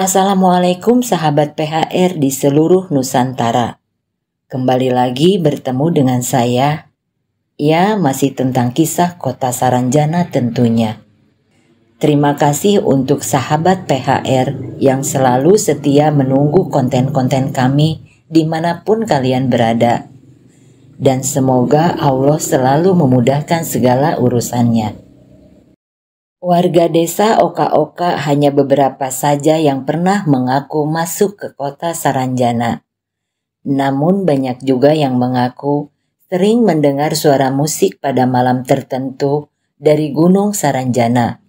Assalamualaikum sahabat PHR di seluruh Nusantara. Kembali lagi bertemu dengan saya. Ya, masih tentang kisah Kota Saranjana tentunya. Terima kasih untuk sahabat PHR yang selalu setia menunggu konten-konten kami dimanapun kalian berada. Dan semoga Allah selalu memudahkan segala urusannya. Warga desa Oka-Oka hanya beberapa saja yang pernah mengaku masuk ke kota Saranjana. Namun banyak juga yang mengaku sering mendengar suara musik pada malam tertentu dari Gunung Saranjana,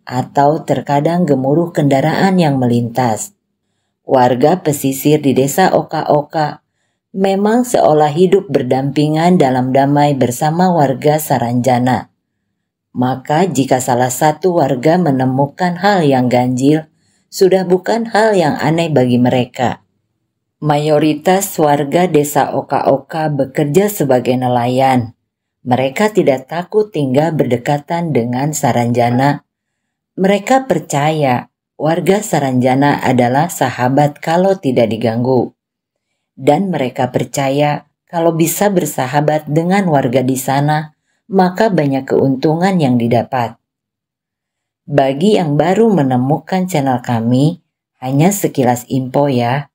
atau terkadang gemuruh kendaraan yang melintas. Warga pesisir di desa Oka-Oka memang seolah hidup berdampingan dalam damai bersama warga Saranjana. Maka jika salah satu warga menemukan hal yang ganjil, sudah bukan hal yang aneh bagi mereka. Mayoritas warga desa Oka-Oka bekerja sebagai nelayan. Mereka tidak takut tinggal berdekatan dengan Saranjana. Mereka percaya warga Saranjana adalah sahabat kalau tidak diganggu. Dan mereka percaya kalau bisa bersahabat dengan warga di sana, maka banyak keuntungan yang didapat. Bagi yang baru menemukan channel kami, hanya sekilas info ya.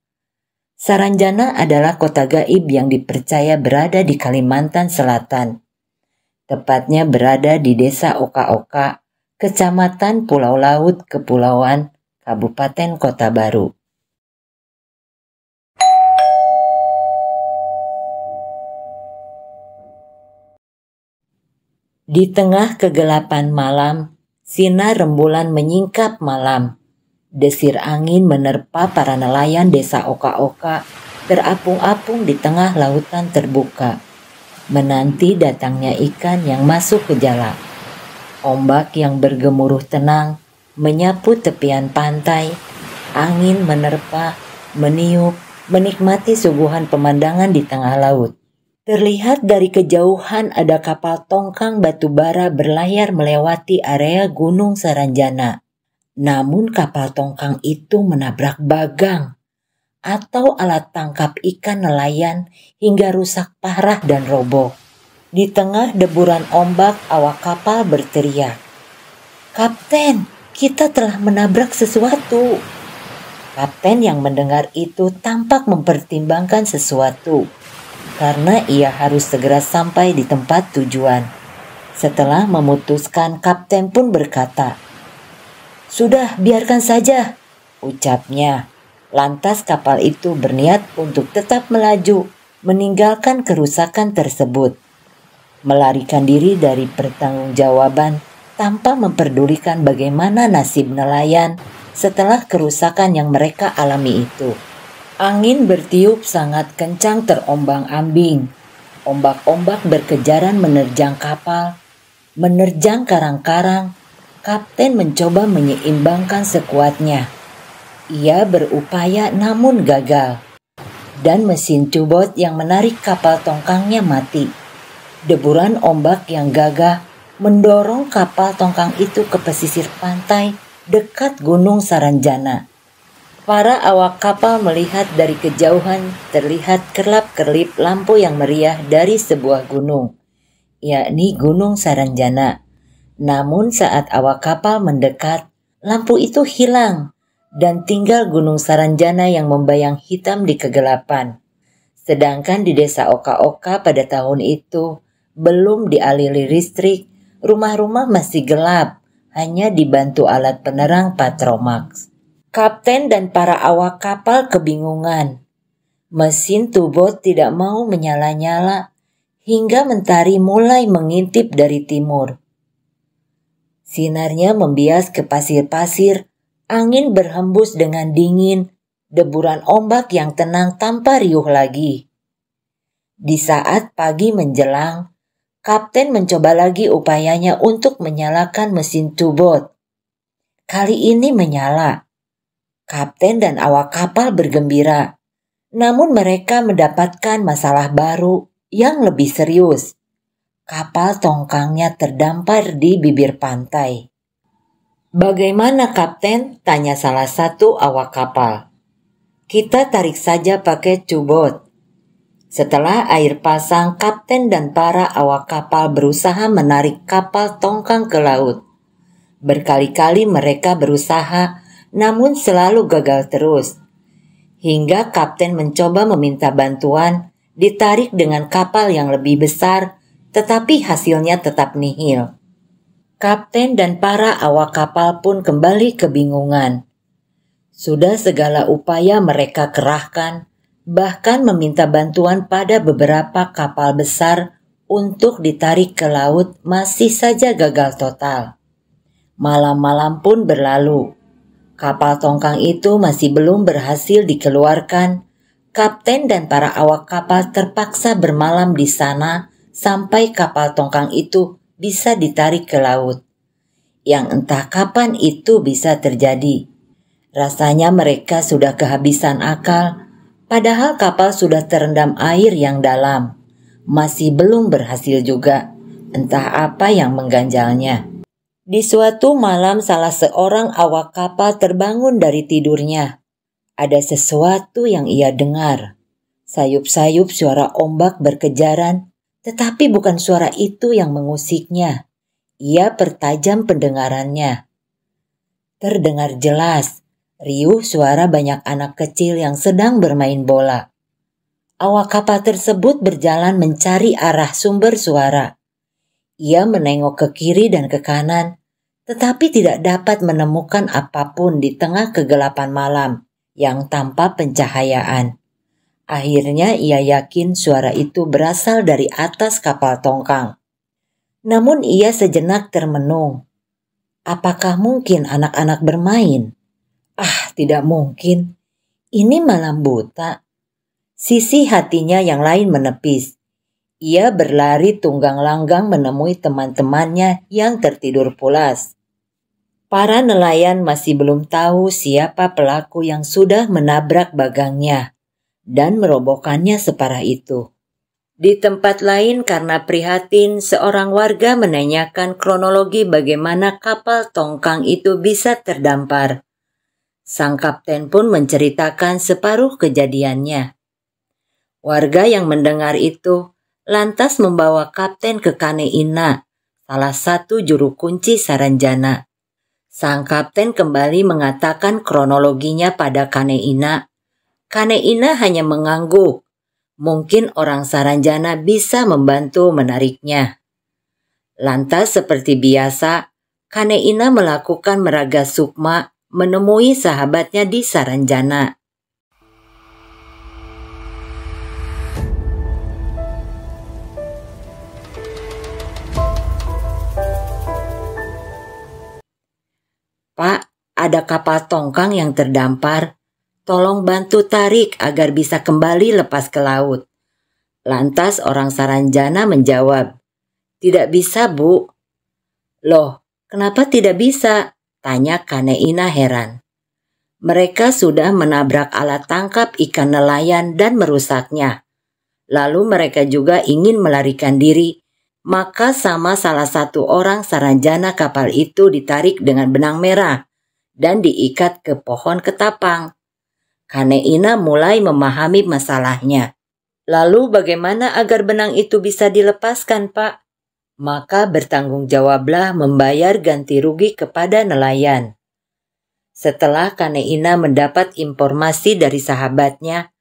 Saranjana adalah kota gaib yang dipercaya berada di Kalimantan Selatan. Tepatnya berada di desa Oka-Oka, Kecamatan Pulau Laut Kepulauan, Kabupaten Kota Baru. Di tengah kegelapan malam, sinar rembulan menyingkap malam. Desir angin menerpa para nelayan desa Oka-Oka terapung-apung di tengah lautan terbuka, menanti datangnya ikan yang masuk ke jala. Ombak yang bergemuruh tenang menyapu tepian pantai, angin menerpa, meniup, menikmati suguhan pemandangan di tengah laut. Terlihat dari kejauhan ada kapal tongkang batubara berlayar melewati area Gunung Saranjana. Namun kapal tongkang itu menabrak bagang atau alat tangkap ikan nelayan hingga rusak parah dan roboh. Di tengah deburan ombak, awak kapal berteriak, "Kapten, kita telah menabrak sesuatu." Kapten yang mendengar itu tampak mempertimbangkan sesuatu, karena ia harus segera sampai di tempat tujuan. Setelah memutuskan, kapten pun berkata, "Sudah, biarkan saja," ucapnya. Lantas kapal itu berniat untuk tetap melaju, meninggalkan kerusakan tersebut. Melarikan diri dari pertanggungjawaban tanpa memperdulikan bagaimana nasib nelayan setelah kerusakan yang mereka alami itu. Angin bertiup sangat kencang terombang-ambing. Ombak-ombak berkejaran menerjang kapal, menerjang karang-karang. Kapten mencoba menyeimbangkan sekuatnya. Ia berupaya namun gagal. Dan mesin tubot yang menarik kapal tongkangnya mati. Deburan ombak yang gagah mendorong kapal tongkang itu ke pesisir pantai dekat Gunung Saranjana. Para awak kapal melihat dari kejauhan terlihat kerlap-kerlip lampu yang meriah dari sebuah gunung, yakni Gunung Saranjana. Namun saat awak kapal mendekat, lampu itu hilang dan tinggal Gunung Saranjana yang membayang hitam di kegelapan. Sedangkan di desa Oka-Oka pada tahun itu belum dialiri listrik, rumah-rumah masih gelap, hanya dibantu alat penerang Patromax. Kapten dan para awak kapal kebingungan. Mesin tubot tidak mau menyala-nyala hingga mentari mulai mengintip dari timur. Sinarnya membias ke pasir-pasir, angin berhembus dengan dingin, deburan ombak yang tenang tanpa riuh lagi. Di saat pagi menjelang, kapten mencoba lagi upayanya untuk menyalakan mesin tubot. Kali ini menyala. Kapten dan awak kapal bergembira, namun mereka mendapatkan masalah baru yang lebih serius. Kapal tongkangnya terdampar di bibir pantai. "Bagaimana, Kapten?" tanya salah satu awak kapal. "Kita tarik saja pakai cubot." Setelah air pasang, kapten dan para awak kapal berusaha menarik kapal tongkang ke laut. Berkali-kali mereka berusaha, namun selalu gagal terus. Hingga kapten mencoba meminta bantuan, ditarik dengan kapal yang lebih besar, tetapi hasilnya tetap nihil. Kapten dan para awak kapal pun kembali kebingungan. Sudah segala upaya mereka kerahkan, bahkan meminta bantuan pada beberapa kapal besar untuk ditarik ke laut, masih saja gagal total. Malam-malam pun berlalu. Kapal tongkang itu masih belum berhasil dikeluarkan. Kapten dan para awak kapal terpaksa bermalam di sana sampai kapal tongkang itu bisa ditarik ke laut. Yang entah kapan itu bisa terjadi. Rasanya mereka sudah kehabisan akal, padahal kapal sudah terendam air yang dalam. Masih belum berhasil juga, entah apa yang mengganjalnya. Di suatu malam salah seorang awak kapal terbangun dari tidurnya. Ada sesuatu yang ia dengar. Sayup-sayup suara ombak berkejaran, tetapi bukan suara itu yang mengusiknya. Ia pertajam pendengarannya. Terdengar jelas, riuh suara banyak anak kecil yang sedang bermain bola. Awak kapal tersebut berjalan mencari arah sumber suara. Ia menengok ke kiri dan ke kanan, tetapi tidak dapat menemukan apapun di tengah kegelapan malam yang tanpa pencahayaan. Akhirnya ia yakin suara itu berasal dari atas kapal tongkang. Namun ia sejenak termenung. Apakah mungkin anak-anak bermain? Tidak mungkin. Ini malam buta. Sisi hatinya yang lain menepis. Ia berlari tunggang langgang menemui teman-temannya yang tertidur pulas. Para nelayan masih belum tahu siapa pelaku yang sudah menabrak bagangnya dan merobohkannya separah itu. Di tempat lain, karena prihatin, seorang warga menanyakan kronologi bagaimana kapal tongkang itu bisa terdampar. Sang kapten pun menceritakan separuh kejadiannya. Warga yang mendengar itu lantas membawa kapten ke Kane Ina, salah satu juru kunci Saranjana. Sang kapten kembali mengatakan kronologinya pada Kane Ina. Kane Ina hanya mengangguk. Mungkin orang Saranjana bisa membantu menariknya. Lantas seperti biasa, Kane Ina melakukan meraga sukma menemui sahabatnya di Saranjana. "Pak, ada kapal tongkang yang terdampar. Tolong bantu tarik agar bisa kembali lepas ke laut." Lantas orang Saranjana menjawab, "Tidak bisa, Bu." "Loh, kenapa tidak bisa?" tanya Kane Ina heran. "Mereka sudah menabrak alat tangkap ikan nelayan dan merusaknya. Lalu mereka juga ingin melarikan diri, maka sama salah satu orang Saranjana kapal itu ditarik dengan benang merah dan diikat ke pohon ketapang." Kane Ina mulai memahami masalahnya. "Lalu bagaimana agar benang itu bisa dilepaskan, Pak?" "Maka bertanggung jawablah membayar ganti rugi kepada nelayan." Setelah Kane Ina mendapat informasi dari sahabatnya,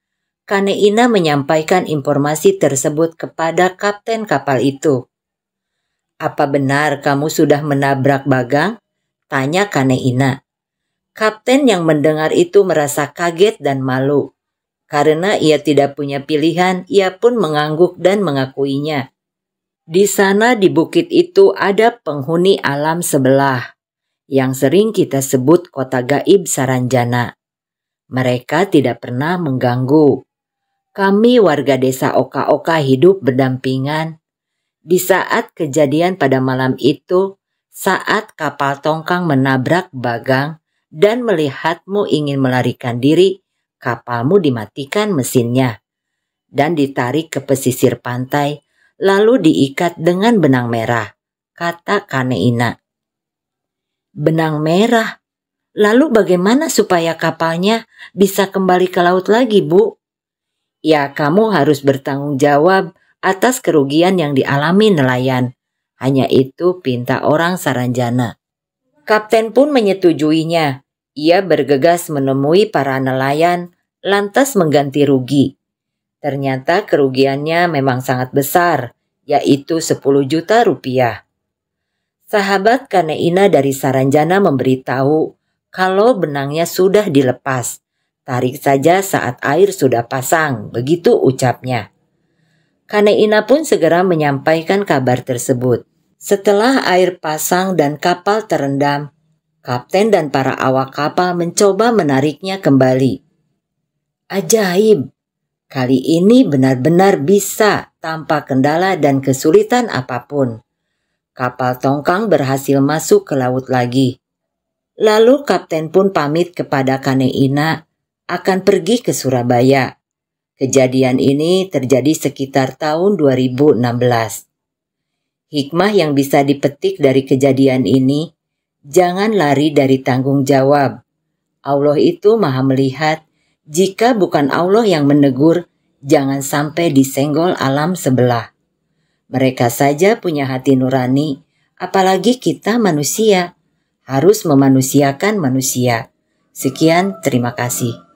Kane Ina menyampaikan informasi tersebut kepada kapten kapal itu. "Apa benar kamu sudah menabrak bagang?" tanya Kane Ina. Kapten yang mendengar itu merasa kaget dan malu. Karena ia tidak punya pilihan, ia pun mengangguk dan mengakuinya. Di sana di bukit itu ada penghuni alam sebelah, yang sering kita sebut kota gaib Saranjana. Mereka tidak pernah mengganggu. Kami warga desa Oka-Oka hidup berdampingan. Di saat kejadian pada malam itu, saat kapal tongkang menabrak bagang dan melihatmu ingin melarikan diri, kapalmu dimatikan mesinnya dan ditarik ke pesisir pantai, lalu diikat dengan benang merah, kata Kane Ina. Benang merah. Lalu bagaimana supaya kapalnya bisa kembali ke laut lagi, Bu? Ya, kamu harus bertanggung jawab atas kerugian yang dialami nelayan. Hanya itu pinta orang Saranjana. Kapten pun menyetujuinya. Ia bergegas menemui para nelayan, lantas mengganti rugi. Ternyata kerugiannya memang sangat besar, yaitu 10 juta rupiah. Sahabat Kaneina dari Saranjana memberitahu kalau benangnya sudah dilepas. Tarik saja saat air sudah pasang, begitu ucapnya. Kaneina pun segera menyampaikan kabar tersebut. Setelah air pasang dan kapal terendam, kapten dan para awak kapal mencoba menariknya kembali. Ajaib, kali ini benar-benar bisa tanpa kendala dan kesulitan apapun. Kapal tongkang berhasil masuk ke laut lagi. Lalu kapten pun pamit kepada Kaneina akan pergi ke Surabaya. Kejadian ini terjadi sekitar tahun 2016. Hikmah yang bisa dipetik dari kejadian ini, jangan lari dari tanggung jawab. Allah itu Maha melihat, jika bukan Allah yang menegur, jangan sampai disenggol alam sebelah. Mereka saja punya hati nurani, apalagi kita manusia. Harus memanusiakan manusia. Sekian, terima kasih.